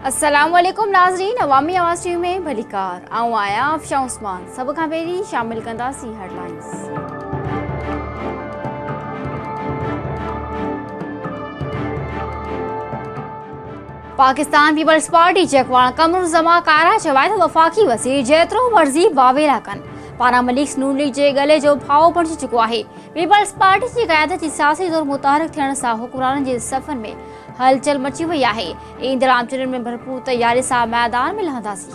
अस्सलाम वालेकुम नाज़रीन, अवामी आवाज़ टीवी में भलीकार आऊं आया अफशा उस्मान। सब खां पहिरीं शामिल कंदासीं हेडलाइंस। पाकिस्तान पीपल्स पार्टी चकवाण कमरुज़्ज़मा कायरा चयो आहे त वफ़ाक़ी वज़ीर जेतिरो मर्ज़ी वावेला कनि, पारा मलिक नून लीग जे गले जो भाउ बणिजी चुको आहे। पीपल्स पार्टी जी क़यादत जी सियासी तौर मुतारिक थियण सां हुक्मराननि जे सफ़न में हलचल मची वई आहे। ईंदड़ आम चूंडुनि में भरपूर तैयारी सां मैदान में लहंदासीं।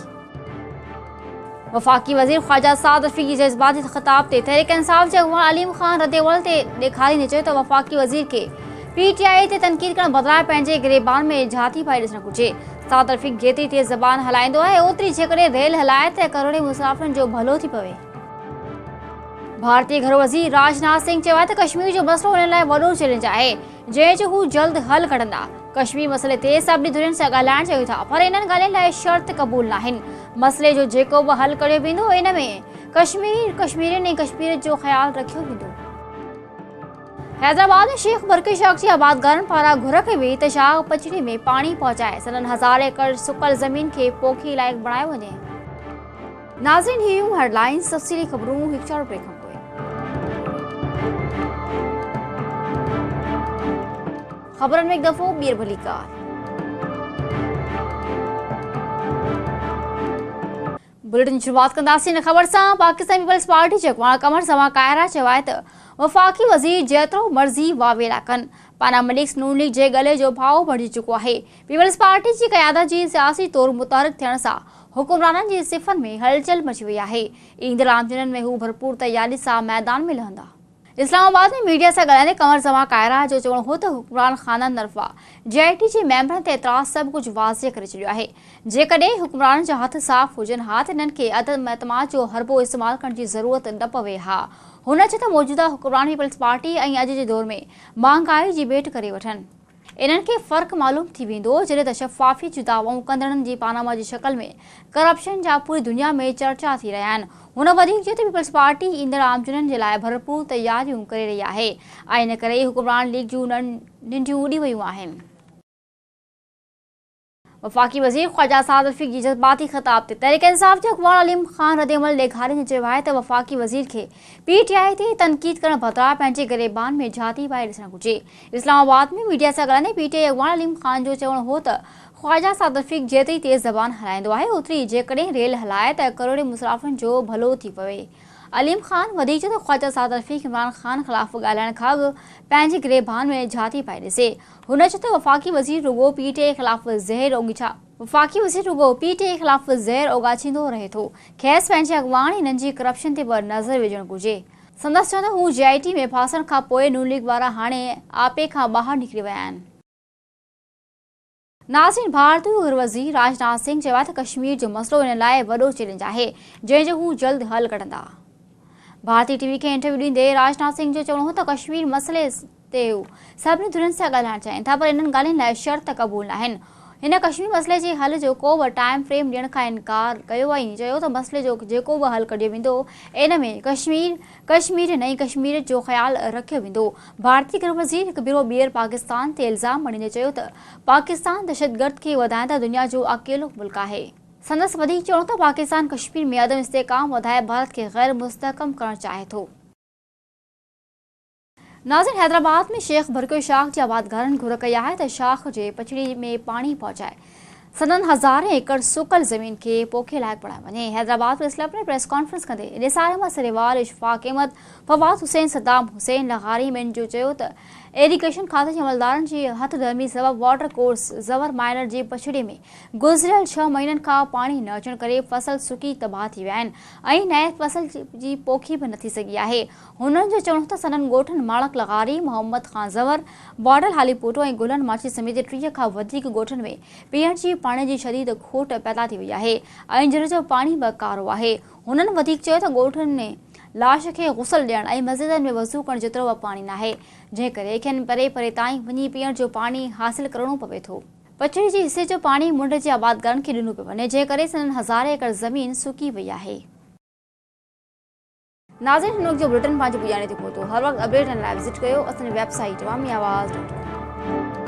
वफ़ाक़ी वज़ीर ख़्वाजा साद रफ़ीक़ जी जज़्बाती ख़िताब ते तहरीक इंसाफ़ जे अॻुवान अलीम ख़ान रद्द-ए-अमल ते ॾेखारींदे चयो त वफ़ाक़ी वज़ीर खे PTI ते तनक़ीद करण बदिरां पंहिंजे गिरेबान में झाती पाए ॾिसणु घुरिजे। साद रफ़ीक़ जेतिरी तेज़ ज़बान हलाईंदो आहे, ओतिरी जेकॾहिं रेल हलाए त करोड़े मुसाफ़िरनि जो भलो थी पवे। भारतीय घरू वज़ीर राजनाथ सिंह चयो आहे त कश्मीर जो मसइलो हुन लाइ वॾो चैलेंज आहे, जंहिं जो हू जल्द हल कढंदा। कश्मीर मसइले ते सभिनी धुरियुनि सां ॻाल्हाइण चाहियूं था, पर इन्हनि ॻाल्हियुनि लाइ शर्त क़बूल नाहिनि। मसइले जो जेको बि हल कढियो वेंदो, इन में कश्मीरियुनि ऐं कश्मीरियत जो ख़्यालु रखियो वेंदो। हैदराबाद में शेख बरक़ी शाख जी आबादगारनि पारां घुर कई वई त शाह पचड़ी में पाणी पहुचाए सदन 1000 एकड़ सुकल ज़मीन खे पोखी लाइक़ बणायो वञे। नाज़रीन, हीअ हेडलाइंस तफ़सीली ख़बरूं हिकु शॉर्ट ब्रेक खां पोइ। खबरनि में हिकु दफ़ो ॿीहर भलीकार। बुलेटिन जी शुरूआत कंदासीं इन ख़बर सां। पाकिस्तान पीपल्स पार्टी चकवाण कमरुज़्ज़मा कायरा चयो आहे त वफ़ाक़ी वज़ीर जेतिरो मर्ज़ी वावेला कनि, पारा मलिक नून लीग जे गले जो भाउ बणिजी चुको आहे। पीपल्स पार्टी जी क़यादत जी सियासी तौर मुतारिक थियण सां हुक्मराननि जे सिफ़नि में हलचल मची वई आहे। ईंदड़ आम चूंडुनि में हू भरपूर तैयारी सां मैदान में लहंदा। इस्लामाबाद में मीडिया सां ॻाल्हाईंदे कमरुज़्ज़मा कायरा जो चवणु हो त हुक्मरान ख़ाननि तरफ़ां JIT जे मेंबरनि ते एतिराज़ सभु कुझु वाज़िह करे छॾियो आहे। जेकॾहिं हुक्मराननि जा हथ साफ़ हुजनि हा त इन्हनि खे अदम एतमाद जो हरबो इस्तेमालु करण जी ज़रूरत न पवे हा। हुन चयो त मौजूदा हुक्मरान पीपल्स पार्टी ऐं अॼु जे दौर में महांगाई जी भेट करे वठनि। इन्हनि खे फ़र्क़ु मालूम थी वेंदो जॾहिं त शफ़ाफ़ियत जी दावाऊं कंदड़नि जी पानामा जी शक्ल में करप्शन जा पूरी दुनिया में चर्चा थी रहिया आहिनि। हुन वधीक चयो त पीपल्स पार्टी ईंदड़ आम चूंडुनि जे लाइ भरपूर तैयारियूं करे रही आहे ऐं इन करे हुक्मरान लीग जूं निंडियूं उॾी वियूं आहिनि। वफ़ाक़ी वज़ीर ख़्वाजा साद रफ़ीक़ जी जज़्बाती ख़िताब ते तहरीक इंसाफ़ जे अॻुवान अलीम ख़ान रद्द-ए-अमल ॾेखारींदे चयो आहे त वफ़ाक़ी वज़ीर खे PTI ते तनक़ीद करण बदिरां पंहिंजे गिरेबान में झाती पाए ॾिसणु घुरिजे। इस्लामाबाद में मीडिया सां ॻाल्हाईंदे PTI अॻुवान अलीम ख़ान जो चवणु हो त ख़्वाजा साद रफ़ीक़ जेतिरी तेज़ ज़बान हलाईंदो आहे, ओतिरी जेकॾहिं रेल हलाए त करोड़े मुसाफ़िरनि जो भलो थी पवे। अलीम ख़ान वधीक चयो त ख़्वाजा साद रफ़ीक़ इमरान ख़ान ख़िलाफ़ ॻाल्हाइण खां अॻु पंहिंजे गिरेबान में झाती पाए ॾिसे। हुन चयो त वफ़ाक़ी वज़ीर रुॻो PTI ख़िलाफ़ ज़हर ओगाचींदो रहे थो। खेसि पंहिंजे अॻुवान हिननि जी करप्शन ते बि नज़र विझणु घुरिजे। संदसि चवंदा हू JIT में फासण खां पोइ नून लीग वारा हाणे आपे खां ॿाहिरि निकिरी विया आहिनि। नाज़रीन, भारतीय घरू वज़ीर राजनाथ सिंह चयो आहे त कश्मीर जो मसइलो हिन लाइ वॾो चैलेंज आहे, जंहिं जो हू जल्द हल कढंदा। भारतीय टीवी खे इंटरव्यू ॾींदे राजनाथ सिंह जो चवणु हो त कश्मीर मसइले ते हू सभिनी धुरियुनि सां ॻाल्हाइण चाहिनि था, पर इन्हनि ॻाल्हियुनि लाइ शर्त क़बूल नाहिनि। हिन कश्मीर मसइले जे हल जो को बि टाइम फ्रेम ॾियण खां इनकार कयो ऐं चयो त मसइले जो जेको बि हल कढियो वेंदो, इन में कश्मीरियन ऐं कश्मीरियत जो ख़्यालु रखियो वेंदो। भारतीय घरू वज़ीर हिकु भेरो ॿीहर पाकिस्तान ते इल्ज़ाम हणींदे चयो त पाकिस्तान दहशतगर्द खे वधाईंदड़ दुनिया जो अकेलो मुल्क आहे। संदसि वधीक चवणु त पाकिस्तान कश्मीर में अदम इस्तेहकाम वधाए भारत खे गैर मुस्तहकम करणु चाहे थो। नाज़रीन, हैदराबाद में शेख बरक़ी शाख जी आबादगारनि घुर कई आहे त शाख जे पचड़ी में पाणी पहुचाए सदन 1000 एकड़ सुकल ज़मीन खे पोखे लाइक़ बणायो वञे। हैदराबाद प्रेस क्लब में प्रेस कॉन्फ्रेंस कंदे निसार अहमद सरेवार, इशफाक अहमद, फवाद हुसैन, सद्दाम हुसैन लग़ारी में जो चयो त एरीगेशन खाते जे अमलदारनि जी हथ धर्मी सबबि वाटर कोर्स ज़वर माइनर जी पछड़ी में गुज़िरियल 6 महीननि खां पाणी न अचण करे फसल सुकी तबाह थी विया आहिनि ऐं नए फसल जी पोखी बि न थी सघी आहे। हुननि जो चवणु त सदन ॻोठनि माणक लग़ारी, मोहम्मद ख़ान ज़वर, बॉर्डर हालीपोटो ऐं गुलन माची समेत 30 खां वधीक ॻोठनि में पीअण जी पाणी जी शदीद खोट पैदा थी वई आहे ऐं जिन जो पाणी बि कारो आहे। हुननि वधीक चयो त ॻोठनि में लाश खे गुसल ॾियण ऐं मस्जिदनि में वज़ू करण जेतिरो बि पाणी नाहे, जंहिं करे खेनि परे परे ताईं वञी पीअण जो पाणी हासिल करणो पवे थो। पचड़ी जे हिसे जो पाणी मुंड जे आबादगारनि खे ॾिनो पियो वञे, जंहिं करे सदन 1000 एकड़ ज़मीन सुकी वई आहे। नाज़रीन, हिन वक़्त जो बुलेटिन पंहिंजे पुॼाणे ते पहुतो। हर वक़्तु अपडेट लाइ विज़िट कयो असांजी वेबसाइट awamiawaaz.com।